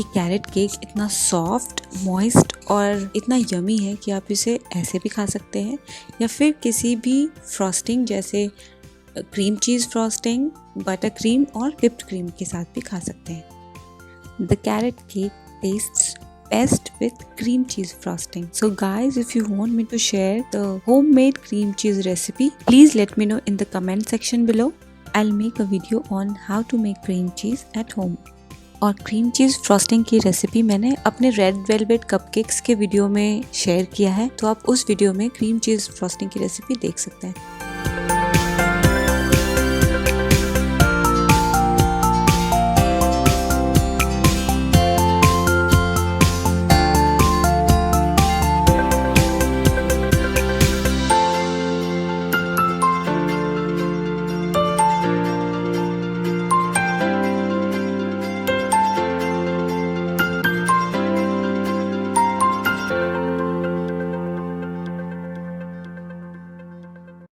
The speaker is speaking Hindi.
ये कैरेट केक इतना सॉफ्ट, मॉइस्ट और इतना यमी है कि आप इसे ऐसे भी खा सकते हैं या फिर किसी भी फ्रॉस्टिंग जैसे cream cheese frosting, butter cream और whipped क्रीम के साथ भी खा सकते हैं। The carrot cake tastes best with cream cheese frosting. So guys, if you want me to share the homemade cream cheese recipe, please let me know in the comment section below. I'll make a video on how to make cream cheese at home. और क्रीम चीज़ फ्रॉस्टिंग की रेसिपी मैंने अपने रेड वेलवेट कपकेक्स के वीडियो में शेयर किया है, तो आप उस वीडियो में क्रीम चीज़ फ्रॉस्टिंग की रेसिपी देख सकते हैं।